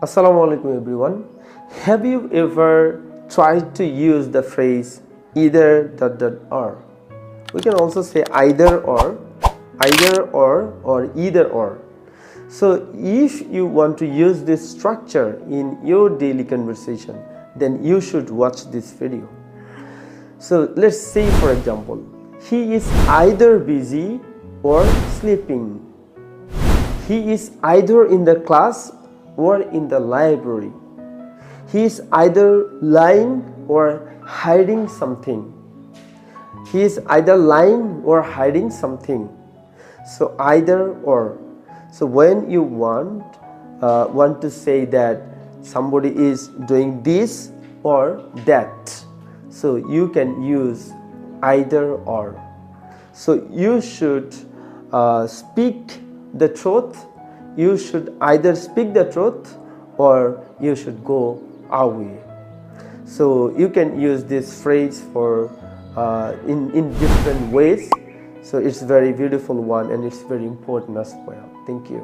Assalamu alaikum everyone. Have you ever tried to use the phrase either dot dot or? We can also say either or either or. So if you want to use this structure in your daily conversation, then you should watch this video. So let's say, for example, he is either busy or sleeping. He is either in the class or in the library. He is either lying or hiding something. He is either lying or hiding something. So either or. So when you want to say that somebody is doing this or that, so you can use either or. So you should speak the truth. You should either speak the truth or you should go away. So you can use this phrase for in different ways. So it's very beautiful one and it's very important as well. Thank you.